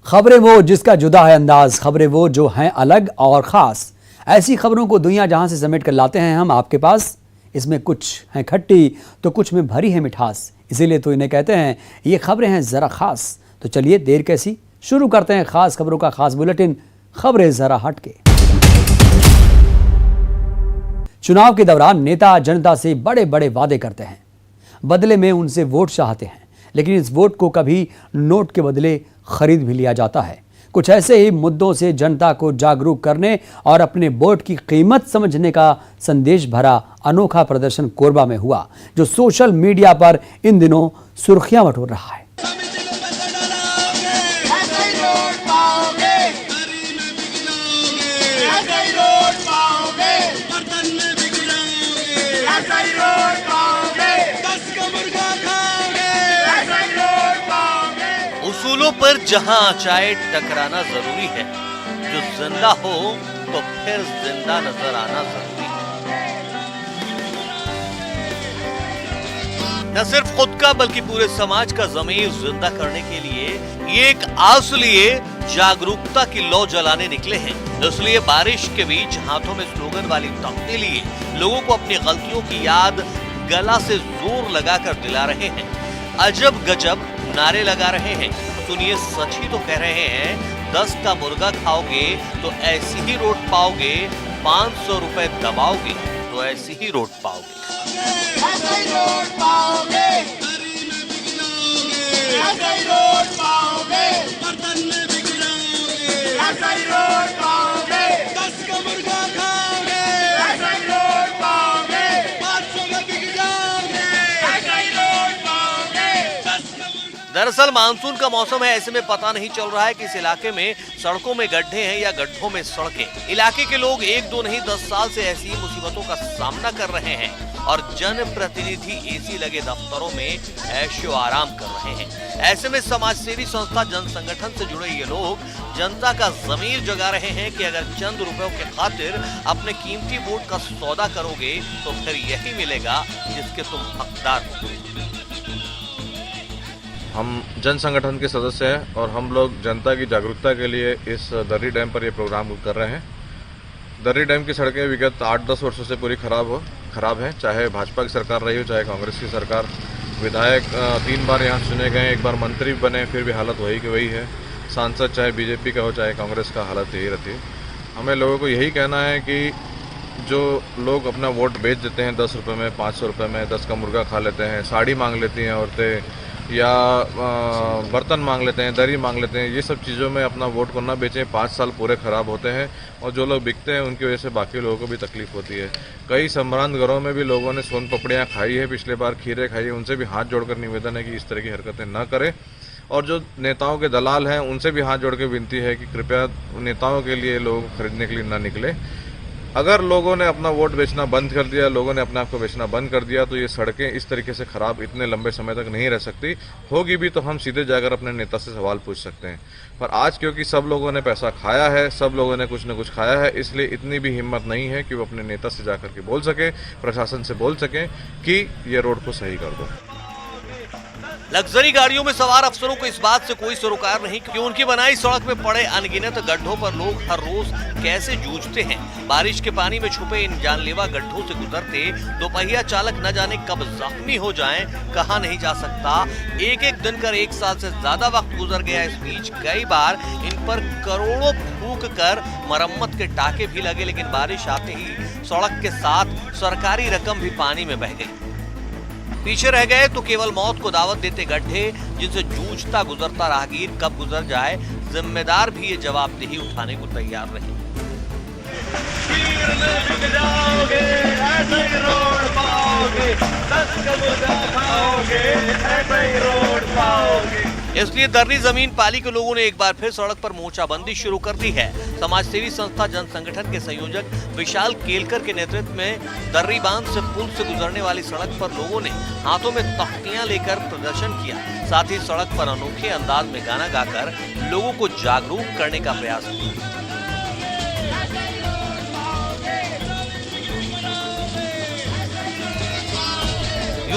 खबरें वो जिसका जुदा है अंदाज, खबरें वो जो हैं अलग और ख़ास। ऐसी खबरों को दुनिया जहां से समेट कर लाते हैं हम आपके पास। इसमें कुछ है खट्टी तो कुछ में भरी है मिठास, इसीलिए तो इन्हें कहते हैं ये खबरें हैं ज़रा ख़ास। तो चलिए देर कैसी, शुरू करते हैं खास खबरों का खास बुलेटिन, खबरें ज़रा हटके। चुनाव के दौरान नेता जनता से बड़े बड़े वादे करते हैं, बदले में उनसे वोट चाहते हैं, लेकिन इस वोट को कभी नोट के बदले खरीद भी लिया जाता है। कुछ ऐसे ही मुद्दों से जनता को जागरूक करने और अपने वोट की कीमत समझने का संदेश भरा अनोखा प्रदर्शन कोरबा में हुआ, जो सोशल मीडिया पर इन दिनों सुर्खियां बटोर रहा है। उसूलों पर जहां चाहे टकराना जरूरी है, जो जिंदा हो तो फिर जिंदा नजर आना जरूरी है। न सिर्फ खुद का बल्कि पूरे समाज का ज़मीर जिंदा करने के लिए ये एक आस लिए जागरूकता की लौ जलाने निकले हैं। इसलिए बारिश के बीच हाथों में स्लोगन वाली तख्ती लिए लोगों को अपनी गलतियों की याद गला से जोर लगाकर दिला रहे हैं, अजब गजब नारे लगा रहे हैं। सुनिए, सच ही तो कह रहे हैं, 10 का मुर्गा खाओगे तो ऐसी ही रोट पाओगे, 500 रुपए दबाओगे तो ऐसी ही रोट पाओगे। ऐसा ही रोट पाओगे, ऐसा ही रोट पाओगे, बर्तन में बिक जाओगे, ऐसा ही रोट पाओगे, 10 का मुर्गा खाओगे, ऐसा ही रोट पाओगे, 500 में बिक जाओगे, ऐसा ही रोट पाओगे, 10 का मुर्गा। दरअसल मानसून का मौसम है, ऐसे में पता नहीं चल रहा है कि इस इलाके में सड़कों में गड्ढे हैं या गड्ढों में सड़कें। इलाके के लोग एक दो नहीं 10 साल से ऐसी मुसीबतों का सामना कर रहे हैं और जनप्रतिनिधि एसी लगे दफ्तरों में ऐशो आराम कर रहे हैं। ऐसे में समाजसेवी संस्था जन संगठन से जुड़े ये लोग जनता का ज़मीर जगा रहे हैं कि अगर चंद रुपयों के खातिर अपने कीमती वोट का सौदा करोगे तो फिर यही मिलेगा जिसके तुम हकदार हो। हम जन संगठन के सदस्य हैं और हम लोग जनता की जागरूकता के लिए इस दर्री डैम पर ये प्रोग्राम कर रहे हैं। दर्री डैम की सड़कें विगत 8-10 वर्षों से पूरी खराब हैं, चाहे भाजपा की सरकार रही हो चाहे कांग्रेस की सरकार। विधायक 3 बार यहाँ चुने गए, 1 बार मंत्री बने, फिर भी हालत वही की वही है। सांसद चाहे बीजेपी का हो चाहे कांग्रेस का, हालत यही रहती है। हमें लोगों को यही कहना है कि जो लोग अपना वोट बेच देते हैं 10 रुपये में, 500 रुपये में, 10 का मुर्गा खा लेते हैं, साड़ी मांग लेती हैं औरतें, या बर्तन मांग लेते हैं, दरी मांग लेते हैं, ये सब चीज़ों में अपना वोट को ना बेचें। 5 साल पूरे ख़राब होते हैं और जो लोग बिकते हैं उनकी वजह से बाकी लोगों को भी तकलीफ होती है। कई सम्रांत घरों में भी लोगों ने सोन पपड़ियाँ खाई है, पिछले बार खीरे खाई है। उनसे भी हाथ जोड़कर निवेदन है कि इस तरह की हरकतें ना करें। और जो नेताओं के दलाल हैं उनसे भी हाथ जोड़ के विनती है कि कृपया नेताओं के लिए लोग खरीदने के लिए ना निकले। अगर लोगों ने अपना वोट बेचना बंद कर दिया, लोगों ने अपने आप को बेचना बंद कर दिया, तो ये सड़कें इस तरीके से खराब इतने लंबे समय तक नहीं रह सकती। होगी भी तो हम सीधे जाकर अपने नेता से सवाल पूछ सकते हैं। पर आज क्योंकि सब लोगों ने पैसा खाया है, सब लोगों ने कुछ न कुछ खाया है, इसलिए इतनी भी हिम्मत नहीं है कि वो अपने नेता से जाकर के बोल सके, प्रशासन से बोल सकें कि ये रोड को सही कर दो। लग्जरी गाड़ियों में सवार अफसरों को इस बात से कोई सरोकार नहीं कि उनकी बनाई सड़क में पड़े अनगिनत गड्ढों पर लोग हर रोज कैसे जूझते हैं। बारिश के पानी में छुपे इन जानलेवा गड्ढों से गुजरते दोपहिया चालक न जाने कब जख्मी हो जाएं, कहा नहीं जा सकता। एक दिन कर 1 साल से ज्यादा वक्त गुजर गया। इस बीच कई बार इन पर करोड़ों फूंक कर मरम्मत के टाके भी लगे, लेकिन बारिश आते ही सड़क के साथ सरकारी रकम भी पानी में बह गई। पीछे रह गए तो केवल मौत को दावत देते गड्ढे, जिनसे जूझता गुजरता राहगीर कब गुजर जाए, जिम्मेदार भी ये जवाबदेही उठाने को तैयार नहीं। इसलिए दर्री जमीन पाली के लोगों ने एक बार फिर सड़क पर मोर्चाबंदी शुरू कर दी है। समाजसेवी संस्था जन संगठन के संयोजक विशाल केलकर के नेतृत्व में दर्री बांध से पुल से गुजरने वाली सड़क पर लोगों ने हाथों में तख्तियां लेकर प्रदर्शन किया। साथ ही सड़क पर अनोखे अंदाज में गाना गाकर लोगों को जागरूक करने का प्रयास किया।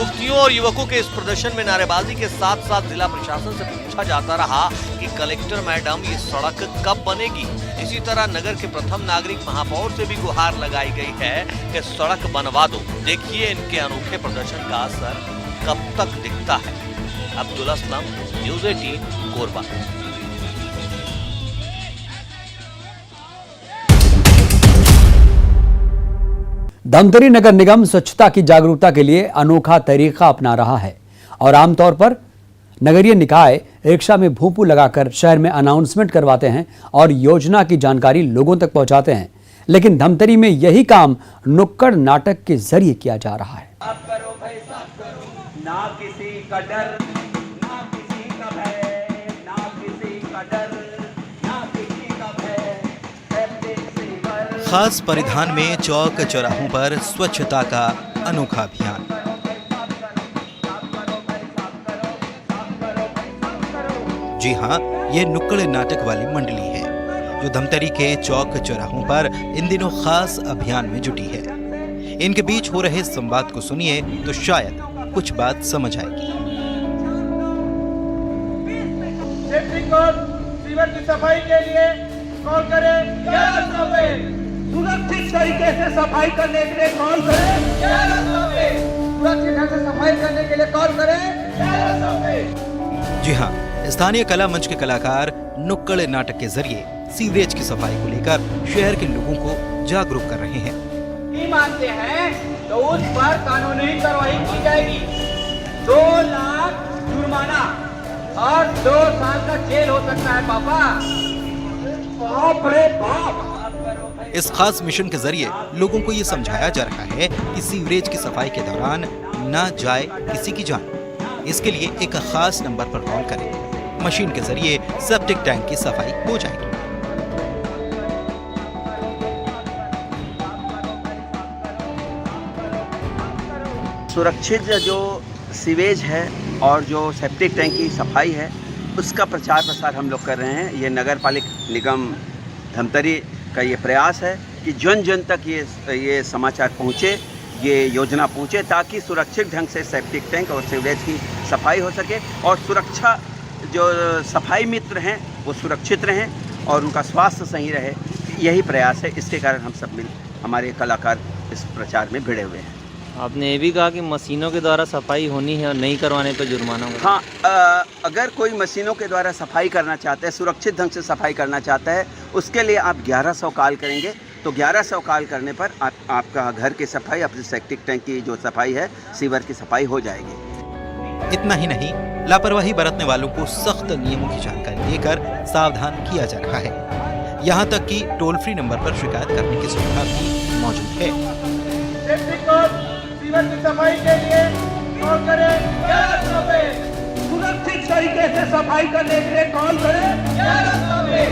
युवतियों और युवकों के इस प्रदर्शन में नारेबाजी के साथ साथ जिला प्रशासन से पूछा जाता रहा कि कलेक्टर मैडम ये सड़क कब बनेगी। इसी तरह नगर के प्रथम नागरिक महापौर से भी गुहार लगाई गई है कि सड़क बनवा दो। देखिए इनके अनोखे प्रदर्शन का असर कब तक दिखता है। अब्दुल असलम, न्यूज़ 18, कोरबा। धमतरी नगर निगम स्वच्छता की जागरूकता के लिए अनोखा तरीका अपना रहा है और आमतौर पर नगरीय निकाय रिक्शा में भोंपू लगाकर शहर में अनाउंसमेंट करवाते हैं और योजना की जानकारी लोगों तक पहुंचाते हैं। लेकिन धमतरी में यही काम नुक्कड़ नाटक के जरिए किया जा रहा है। साफ करो भाई, साफ करो, ना किसी का डर, ना किसी का भय, ना किसी का डर, ना किसी का भय। खास परिधान में चौक चौराहों पर स्वच्छता का अनोखा अभियान। जी हाँ, ये नुक्कड़ नाटक वाली मंडली है जो धमतरी के चौक चौराहों पर इन दिनों खास अभियान में जुटी है। इनके बीच हो रहे संवाद को सुनिए तो शायद कुछ बात समझ आएगी। सीवर की सफाई के लिए कॉल करें 1100 पे। सुरक्षित तरीके से सफाई करने के लिए कॉल करें 1100 पे। सुरक्षित ढंग से सफाई करने के लिए कॉल करें 1100 पे। जी हाँ, स्थानीय कला मंच के कलाकार नुक्कड़ नाटक के जरिए सीवरेज की सफाई को लेकर शहर के लोगों को जागरूक कर रहे हैं। नहीं मानते हैं तो उस पर कानूनी कार्रवाई की जाएगी। 2 लाख जुर्माना और 2 साल का जेल हो सकता है। पापा, बाप रे बाप। इस खास मिशन के जरिए लोगों को ये समझाया जा रहा है कि सीवरेज की सफाई के दौरान ना जाए किसी की जान। इसके लिए एक खास नंबर पर कॉल करें। मशीन के जरिए सेप्टिक टैंक की सफाई हो जाएगी। सुरक्षित जो सीवेज है और जो सेप्टिक टैंक की सफाई है उसका प्रचार प्रसार हम लोग कर रहे हैं। ये नगर पालिक निगम धमतरी का ये प्रयास है कि जन जन तक ये समाचार पहुँचे, ये योजना पहुँचे ताकि सुरक्षित ढंग से सेप्टिक टैंक और सीवरेज की सफाई हो सके और सुरक्षा जो सफाई मित्र हैं वो सुरक्षित रहें और उनका स्वास्थ्य सही रहे। यही प्रयास है। इसके कारण हम सब मिल हमारे कलाकार इस प्रचार में भिड़े हुए हैं। आपने ये भी कहा कि मशीनों के द्वारा सफाई होनी है और नहीं करवाने पर जुर्माना होगा। हाँ, अगर कोई मशीनों के द्वारा सफाई करना चाहता है, सुरक्षित ढंग से सफाई करना चाहता है, उसके लिए आप 1100 कॉल करेंगे तो 1100 कॉल करने पर आपका घर की सफाई, अपनी सेप्टिक टैंक की जो सफाई है, सीवर की सफाई हो जाएगी। इतना ही नहीं, लापरवाही बरतने वालों को सख्त नियमों की जानकारी देकर सावधान किया जा रहा है। यहाँ तक कि टोल फ्री नंबर पर शिकायत करने की सुविधा भी मौजूद है। सीवर की सफाई के लिए कॉल करें 1100 पे। सुरक्षित तरीके से सफाई करने के लिए कॉल करें 1100 पे।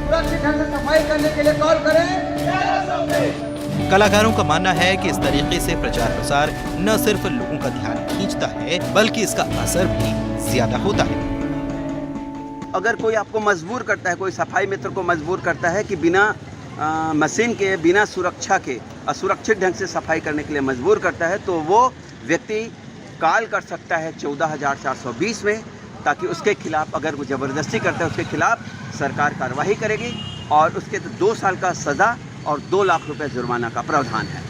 सुरक्षित ढंग से सफाई करने के लिए कॉल करें 1100 पे। कलाकारों का मानना है कि इस तरीके से प्रचार प्रसार न सिर्फ लोगों का ध्यान खींचता है बल्कि इसका असर भी ज्यादा होता है। अगर कोई आपको मजबूर करता है, कोई सफाई मित्र को मजबूर करता है कि बिना मशीन के, बिना सुरक्षा के असुरक्षित ढंग से सफाई करने के लिए मजबूर करता है तो वो व्यक्ति कॉल कर सकता है 14,420 में, ताकि उसके खिलाफ, अगर वो ज़बरदस्ती करता है उसके खिलाफ सरकार कार्रवाई करेगी और उसके 2 साल का सज़ा और 2 लाख रुपए जुर्माना का प्रावधान है।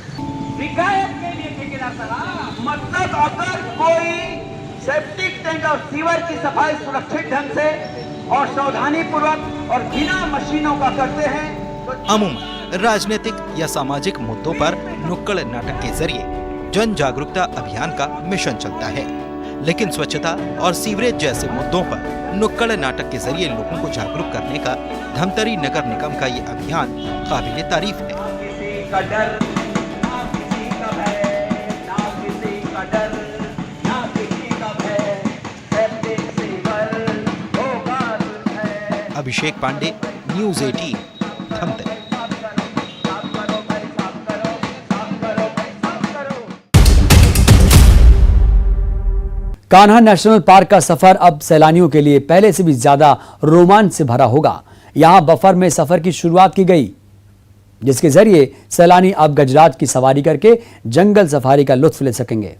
शिकायत के लिए ठेकेदार साहब, मतलब अगर कोई सेप्टिक टैंक और सीवर की सफाई सुरक्षित ढंग से और सावधानी पूर्वक और बिना मशीनों का करते हैं तो अमूमन राजनीतिक या सामाजिक मुद्दों पर नुक्कड़ नाटक के जरिए जन जागरूकता अभियान का मिशन चलता है, लेकिन स्वच्छता और सीवरेज जैसे मुद्दों पर नुक्कड़ नाटक के जरिए लोगों को जागरूक करने का धमतरी नगर निगम का ये अभियान काबिल तारीफ है। किसी का डर, ना किसी का भय, ना किसी का डर, ना किसी का भय, सेप्टिक सीवर होगा दुर्भय। Abhishek Pandey, news 18, Dhamtari. Kanha national park का सफर अब सैलानियों के लिए पहले से भी ज्यादा रोमांच से भरा होगा। यहां बफर में सफर की शुरुआत की गई, जिसके जरिए सैलानी अब गजराज की सवारी करके जंगल सफारी का लुत्फ ले सकेंगे।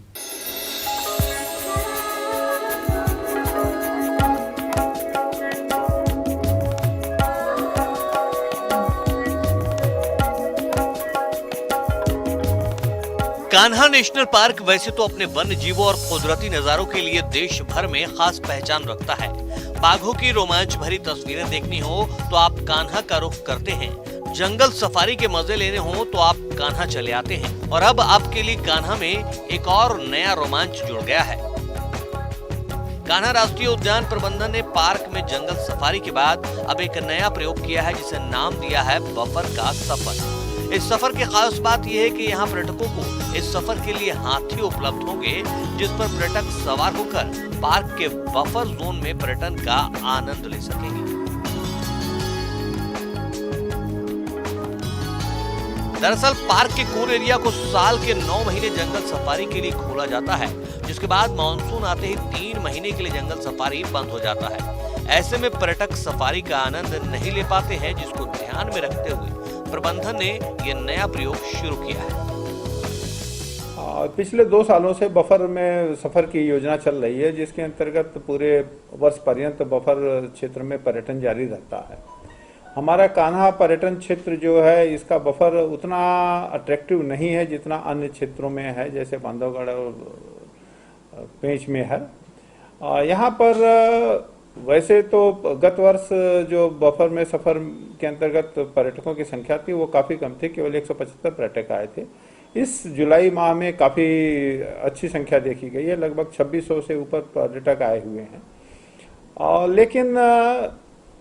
कान्हा नेशनल पार्क वैसे तो अपने वन्य जीवों और कुदरती नजारों के लिए देश भर में खास पहचान रखता है। बाघों की रोमांच भरी तस्वीरें देखनी हो तो आप कान्हा का रुख करते हैं, जंगल सफारी के मजे लेने हो तो आप कान्हा चले आते हैं। और अब आपके लिए कान्हा में एक और नया रोमांच जुड़ गया है। कान्हा राष्ट्रीय उद्यान प्रबंधन ने पार्क में जंगल सफारी के बाद अब एक नया प्रयोग किया है, जिसे नाम दिया है बफर का सफर। इस सफर की खास बात यह है कि यहाँ पर्यटकों को इस सफर के लिए हाथी उपलब्ध होंगे, जिस पर पर्यटक सवार होकर पार्क के बफर जोन में पर्यटन का आनंद ले सकेंगे। दरअसल पार्क के कोर एरिया को साल के 9 महीने जंगल सफारी के लिए खोला जाता है, जिसके बाद मानसून आते ही 3 महीने के लिए जंगल सफारी बंद हो जाता है। ऐसे में पर्यटक सफारी का आनंद नहीं ले पाते हैं, जिसको ध्यान में रखते हुए प्रबंधन ने यह नया प्रयोग शुरू किया है। पिछले 2 सालों से बफर में सफर की योजना चल रही है, जिसके अंतर्गत पूरे वर्ष पर्यंत बफर क्षेत्र में पर्यटन जारी रहता है। हमारा कान्हा पर्यटन क्षेत्र जो है, इसका बफर उतना अट्रैक्टिव नहीं है जितना अन्य क्षेत्रों में है, जैसे बांधवगढ़ और पेंच में है। यहाँ पर वैसे तो गत वर्ष जो बफर में सफर के अंतर्गत पर्यटकों की संख्या थी वो काफ़ी कम थी, केवल 175 पर्यटक आए थे। इस जुलाई माह में काफ़ी अच्छी संख्या देखी गई है, लगभग 2600 से ऊपर पर्यटक आए हुए हैं। लेकिन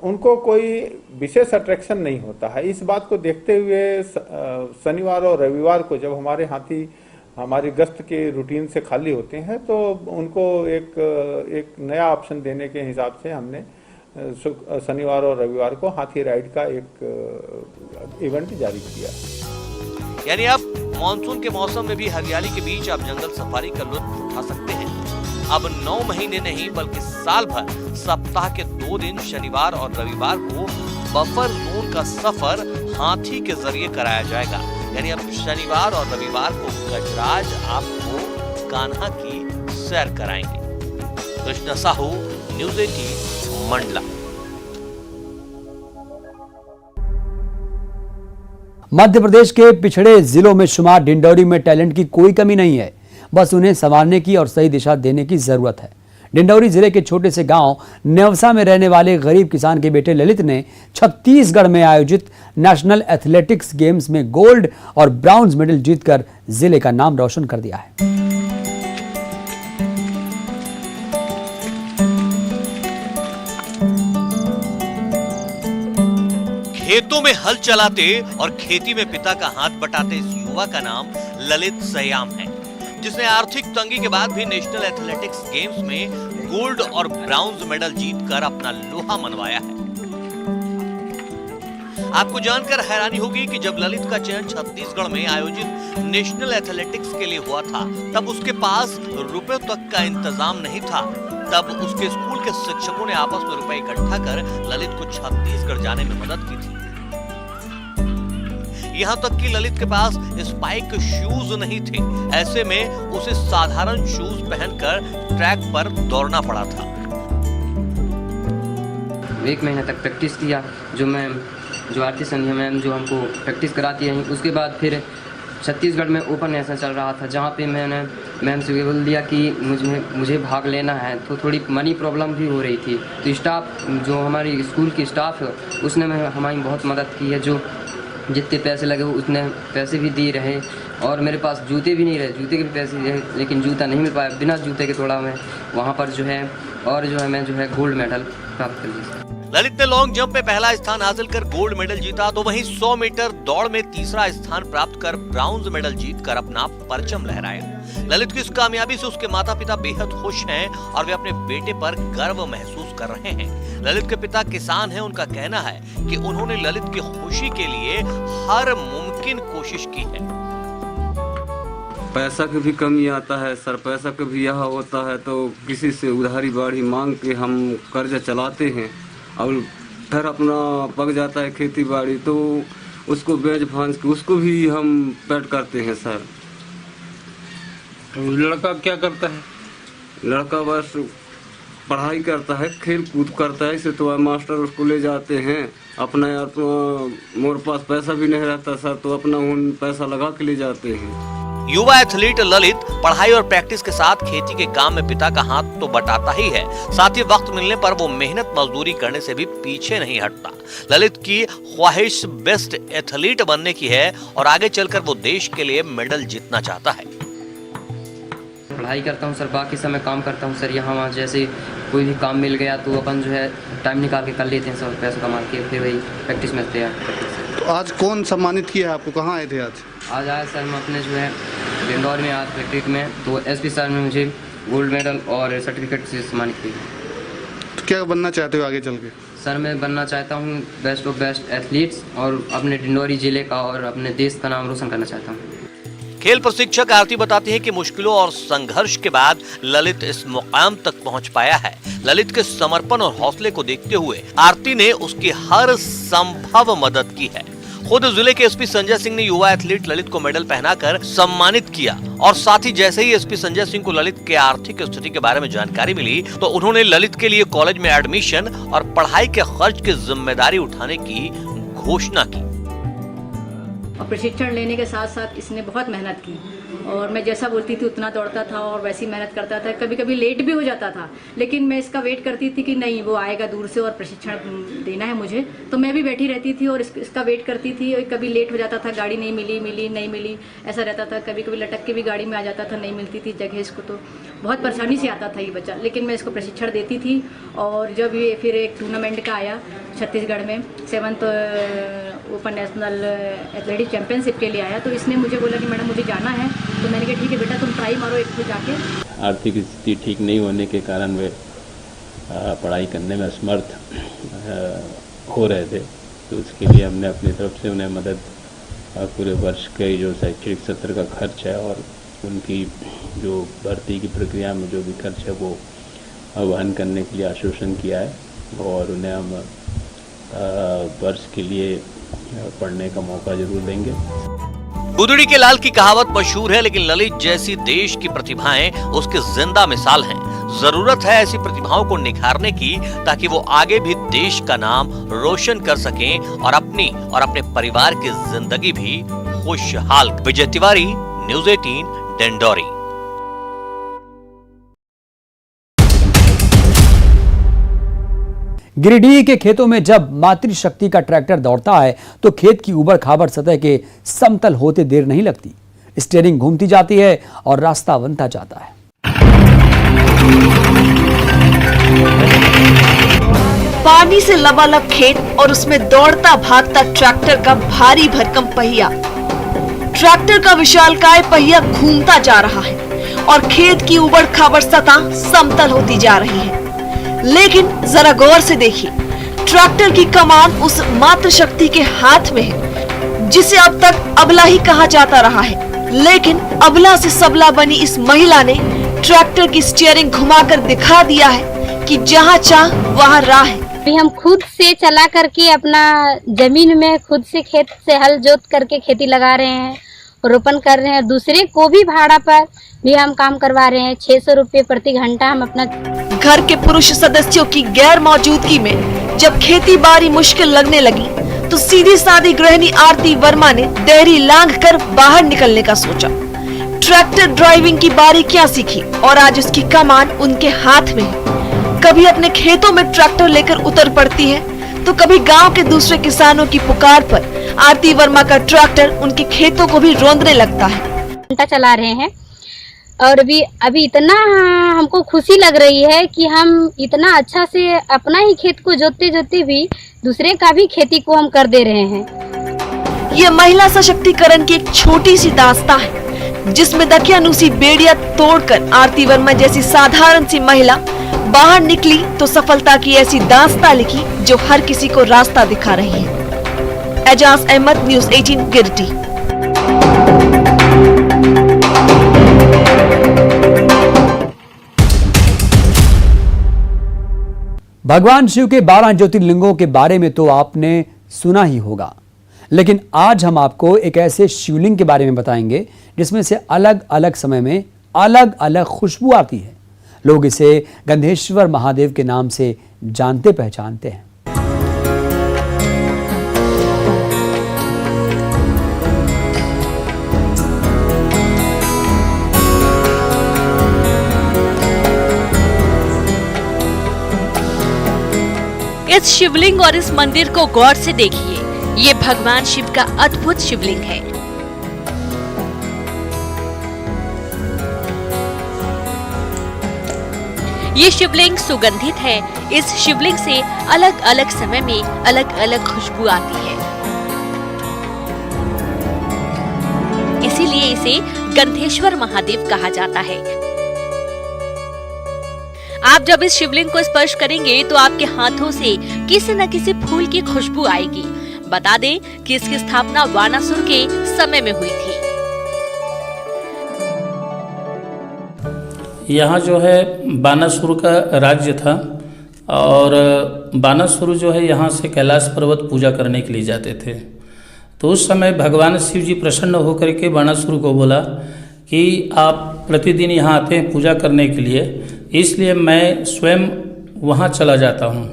उनको कोई विशेष अट्रैक्शन नहीं होता है। इस बात को देखते हुए शनिवार और रविवार को जब हमारे हाथी हमारी गश्त के रूटीन से खाली होते हैं, तो उनको एक नया ऑप्शन देने के हिसाब से हमने शनिवार और रविवार को हाथी राइड का एक इवेंट जारी किया। यानी अब मानसून के मौसम में भी हरियाली के बीच आप जंगल सफारी का लुत्फ उठा सकते हैं। अब 9 महीने नहीं बल्कि साल भर सप्ताह के 2 दिन शनिवार और रविवार को बफर जोन का सफर हाथी के जरिए कराया जाएगा। यानी अब शनिवार और रविवार को गजराज आपको कान्हा की सैर कराएंगे। कृष्ण साहू, न्यूज़ 18 मंडला। मध्य प्रदेश के पिछड़े जिलों में शुमार डिंडौरी में टैलेंट की कोई कमी नहीं है, बस उन्हें संवारने की और सही दिशा देने की जरूरत है। डिंडौरी जिले के छोटे से गांव नेवसा में रहने वाले गरीब किसान के बेटे ललित ने छत्तीसगढ़ में आयोजित नेशनल एथलेटिक्स गेम्स में गोल्ड और ब्रॉन्ज मेडल जीतकर जिले का नाम रोशन कर दिया है। खेतों में हल चलाते और खेती में पिता का हाथ बटाते इस युवा का नाम ललित सयाम है, जिसने आर्थिक तंगी के बाद भी नेशनल एथलेटिक्स गेम्स में गोल्ड और ब्रॉन्ज मेडल जीतकर अपना लोहा मनवाया है। आपको जानकर हैरानी होगी कि जब ललित का चयन छत्तीसगढ़ में आयोजित नेशनल एथलेटिक्स के लिए हुआ था, तब उसके पास रुपयों तक का इंतजाम नहीं था। तब उसके स्कूल के शिक्षकों ने आपस में रुपए इकट्ठा कर ललित को छत्तीसगढ़ जाने में मदद की थी। यहाँ तक कि ललित के पास स्पाइक शूज नहीं थे, ऐसे में उसे साधारण शूज पहनकर ट्रैक पर दौड़ना पड़ा था। 1 महीने तक प्रैक्टिस किया, जो आरती संध्या मैम जो हमको प्रैक्टिस कराती है। उसके बाद फिर छत्तीसगढ़ में ओपन नेशनल चल रहा था, जहाँ पे मैंने मैम से बोल दिया कि मुझे भाग लेना है। तो थोड़ी मनी प्रॉब्लम भी हो रही थी, तो स्टाफ जो हमारी स्कूल की स्टाफ है उसने हमारी बहुत मदद की है। जो जितने पैसे लगे उसने पैसे भी दिए रहे, और मेरे पास जूते भी नहीं रहे, जूते के भी पैसे रहे, लेकिन जूता नहीं मिल पाया। बिना जूते के थोड़ा मैं वहाँ पर मैं गोल्ड मेडल प्राप्त कर लिया। ललित ने लॉन्ग जंप में पहला स्थान हासिल कर गोल्ड मेडल जीता, तो वहीं 100 मीटर दौड़ में तीसरा स्थान प्राप्त कर ब्रॉन्ज मेडल जीतकर अपना परचम लहराया। ललित की इस कामयाबी से उसके माता पिता बेहद खुश हैं और वे अपने बेटे पर गर्व महसूस कर रहे हैं। ललित के पिता किसान हैं, उनका कहना है कि उन्होंने ललित की खुशी के लिए हर मुमकिन कोशिश की है। पैसा की भी कमी आता है सर, पैसा का भी यह होता है, तो किसी से उधारी बाड़ी मांग के हम कर्जा चलाते हैं और फिर अपना पक जाता है खेती बाड़ी, तो उसको बेच भांज के उसको भी हम पेट करते हैं सर। तो लड़का क्या करता है? लड़का बस पढ़ाई करता है, खेल कूद करता है। इसे तो मास्टर उसको ले जाते हैं अपना, यार तो मोर पास पैसा भी नहीं रहता सर, तो अपना पैसा लगा के ले जाते हैं। युवा एथलीट ललित पढ़ाई और प्रैक्टिस के साथ खेती के काम में पिता का हाथ तो बटाता ही है, साथ ही वक्त मिलने पर वो मेहनत मजदूरी करने से भी पीछे नहीं हटता। ललित की ख्वाहिश बेस्ट एथलीट बनने की है और आगे चलकर वो देश के लिए मेडल जीतना चाहता है। पढ़ाई करता हूँ सर, बाकी समय काम करता हूँ सर। यहाँ वहाँ जैसे कोई भी काम मिल गया तो अपन जो है टाइम निकाल के कर लेते हैं सर, पैसा कमा के फिर वही प्रैक्टिस में तैयार करते हैं। तो आज कौन सम्मानित किया है आपको, कहाँ आए थे आज आए सर हम अपने जो है इंदौर में आज क्रिकेट में, तो एसपी सर ने मुझे गोल्ड मेडल और सर्टिफिकेट से सम्मानित किया। तो क्या बनना चाहते हो आगे चल के? सर मैं बनना चाहता हूँ बेस्ट ऑफ बेस्ट एथलीट्स और अपने डिंडोरी जिले का और अपने देश का नाम रोशन करना चाहता हूँ। खेल प्रशिक्षक आरती बताती है कि मुश्किलों और संघर्ष के बाद ललित इस मुकाम तक पहुंच पाया है। ललित के समर्पण और हौसले को देखते हुए आरती ने उसकी हर संभव मदद की है। खुद जिले के एसपी संजय सिंह ने युवा एथलीट ललित को मेडल पहनाकर सम्मानित किया और साथ ही जैसे ही एसपी संजय सिंह को ललित के आर्थिक स्थिति के बारे में जानकारी मिली तो उन्होंने ललित के लिए कॉलेज में एडमिशन और पढ़ाई के खर्च की जिम्मेदारी उठाने की घोषणा की। और प्रशिक्षण लेने के साथ साथ इसने बहुत मेहनत की और मैं जैसा बोलती थी उतना दौड़ता था और वैसी मेहनत करता था। कभी कभी लेट भी हो जाता था, लेकिन मैं इसका वेट करती थी कि नहीं वो आएगा दूर से और प्रशिक्षण देना है मुझे, तो मैं भी बैठी रहती थी और इसका वेट करती थी। और कभी लेट हो जाता था, गाड़ी नहीं मिली ऐसा रहता था। कभी कभी लटक के भी गाड़ी में आ जाता था, नहीं मिलती थी जगह इसको, तो बहुत परेशानी से आता था ये बच्चा। लेकिन मैं इसको प्रशिक्षण देती थी और जब ये फिर एक टूर्नामेंट का आया छत्तीसगढ़ में 7th open national athletic championship के लिए आया, तो इसने मुझे बोला कि मैडम मुझे जाना है। तो मैंने कहा ठीक है बेटा तुम ट्राई मारो एक तो जाके। आर्थिक स्थिति ठीक नहीं होने के कारण वे पढ़ाई करने में असमर्थ हो रहे थे, तो उसके लिए हमने अपनी तरफ से उन्हें मदद पूरे वर्ष के जो शैक्षणिक सत्र का खर्च है और उनकी जो भर्ती की प्रक्रिया में जो भी खर्च है वो वहन करने के लिए आश्वासन किया है और उन्हें हम वर्ष के लिए पढ़ने का मौका जरूर देंगे। गुदड़ी के लाल की कहावत मशहूर है, लेकिन ललित जैसी देश की प्रतिभाएं उसकी जिंदा मिसाल हैं। जरूरत है ऐसी प्रतिभाओं को निखारने की ताकि वो आगे भी देश का नाम रोशन कर सकें और अपनी और अपने परिवार की जिंदगी भी खुशहाल। विजय तिवारी, न्यूज़ 18, डिंडोरी। गिरिडीह के खेतों में जब मातृशक्ति का ट्रैक्टर दौड़ता है तो खेत की उबड़ खाबड़ सतह के समतल होते देर नहीं लगती। स्टीयरिंग घूमती जाती है और रास्ता बनता जाता है। पानी से लबालब खेत और उसमें दौड़ता भागता ट्रैक्टर का भारी भरकम पहिया। ट्रैक्टर का विशालकाय पहिया घूमता जा रहा है और खेत की उबड़ खाबड़ सतह समतल होती जा रही है। लेकिन जरा गौर से देखिए, ट्रैक्टर की कमान उस मातृशक्ति के हाथ में है जिसे अब तक अबला ही कहा जाता रहा है। लेकिन अबला से सबला बनी इस महिला ने ट्रैक्टर की स्टीयरिंग घुमाकर दिखा दिया है कि जहाँ चाह वहाँ राह है। अभी हम खुद से चला करके अपना जमीन में खुद से खेत से हल जोत करके खेती लगा रहे हैं, रोपण कर रहे हैं। दूसरे को भी भाड़ा पर भी हम काम करवा रहे हैं। 600 रुपये प्रति घंटा हम अपना। घर के पुरुष सदस्यों की गैर मौजूदगी में जब खेती बाड़ी मुश्किल लगने लगी तो सीधी सादी गृहिणी आरती वर्मा ने देहरी लांघ कर बाहर निकलने का सोचा। ट्रैक्टर ड्राइविंग की बारीकियां सीखी और आज उसकी कमान उनके हाथ में है। कभी अपने खेतों में ट्रैक्टर लेकर उतर पड़ती है तो कभी गांव के दूसरे किसानों की पुकार पर आरती वर्मा का ट्रैक्टर उनके खेतों को भी रौंदने लगता है। घंटा चला रहे हैं और अभी इतना हमको खुशी लग रही है कि हम इतना अच्छा से अपना ही खेत को जोतते जोतते भी दूसरे का भी खेती को हम कर दे रहे हैं। ये महिला सशक्तिकरण की एक छोटी सी दास्तां है जिसमें दकियानूसी बेड़िया तोड़कर आरती वर्मा जैसी साधारण सी महिला बाहर निकली तो सफलता की ऐसी दास्तां लिखी जो हर किसी को रास्ता दिखा रही है। एजाज अहमद, न्यूज़ 18, गिरिडीह। भगवान शिव के 12 ज्योतिर्लिंगों के बारे में तो आपने सुना ही होगा, लेकिन आज हम आपको एक ऐसे शिवलिंग के बारे में बताएंगे जिसमें से अलग अलग समय में अलग अलग खुशबू आती है। लोग इसे गंधेश्वर महादेव के नाम से जानते पहचानते हैं। इस शिवलिंग और इस मंदिर को गौर से देखिए। ये भगवान शिव का अद्भुत शिवलिंग है। ये शिवलिंग सुगंधित है। इस शिवलिंग से अलग अलग समय में अलग अलग खुशबू आती है, इसीलिए इसे गंधेश्वर महादेव कहा जाता है। आप जब इस शिवलिंग को स्पर्श करेंगे तो आपके हाथों से किसी न किसी फूल की खुशबू आएगी। बता दें कि इसकी स्थापना वानासुर के समय में हुई थी। यहाँ जो है बानासुर का राज्य था और बानासुर जो है यहाँ से कैलाश पर्वत पूजा करने के लिए जाते थे। तो उस समय भगवान शिव जी प्रसन्न होकर के बानासुर को बोला कि आप प्रतिदिन यहाँ आते हैं पूजा करने के लिए, इसलिए मैं स्वयं वहाँ चला जाता हूँ।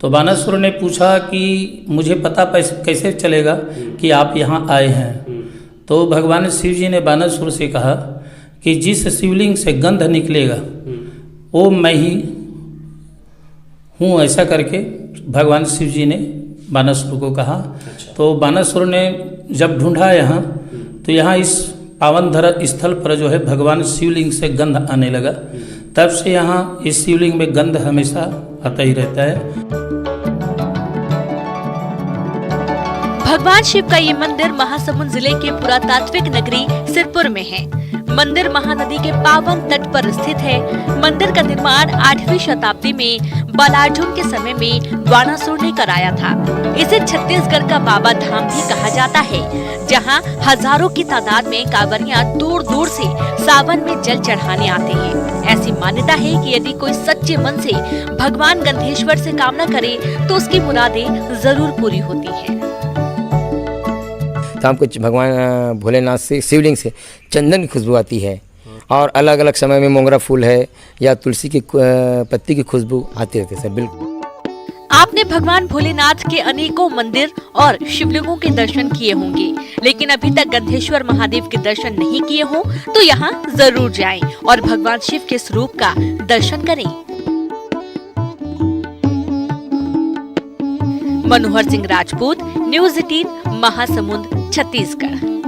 तो बानासुर ने पूछा कि मुझे पता कैसे चलेगा कि आप यहाँ आए हैं। तो भगवान शिव जी ने बानासुर से कहा कि जिस शिवलिंग से गंध निकलेगा वो मैं ही हूँ, ऐसा करके भगवान शिव जी ने बानासुर को कहा। तो बानासुर ने जब ढूंढा यहाँ, तो यहाँ इस पावन धरा स्थल पर जो है भगवान शिवलिंग से गंध आने लगा। तब से यहाँ इस शिवलिंग में गंध हमेशा आता ही रहता है। भगवान शिव का ये मंदिर महासमुंद जिले के पुरातात्विक नगरी सिरपुर में है। मंदिर महानदी के पावन तट पर स्थित है। मंदिर का निर्माण 8वीं शताब्दी में बालार्जुन के समय में वानासुर ने कराया था। इसे छत्तीसगढ़ का बाबा धाम भी कहा जाता है, जहां हजारों की तादाद में कांवरियां दूर दूर से सावन में जल चढ़ाने आते हैं। ऐसी मान्यता है कि यदि कोई सच्चे मन से भगवान गंधेश्वर से कामना करे तो उसकी मुरादें जरूर पूरी होती हैं। तो हमको भगवान भोलेनाथ से शिवलिंग से चंदन की खुशबू आती है और अलग अलग समय में मोंगरा फूल है या तुलसी की पत्ती की खुशबू आती रहती है सर। बिल्कुल। आपने भगवान भोलेनाथ के अनेकों मंदिर और शिवलिंगों के दर्शन किए होंगे, लेकिन अभी तक गंधेश्वर महादेव के दर्शन नहीं किए हों तो यहाँ जरूर जाएं और भगवान शिव के स्वरूप का दर्शन करें। मनोहर सिंह राजपूत, न्यूज़ 18, महासमुंद, छत्तीसगढ़।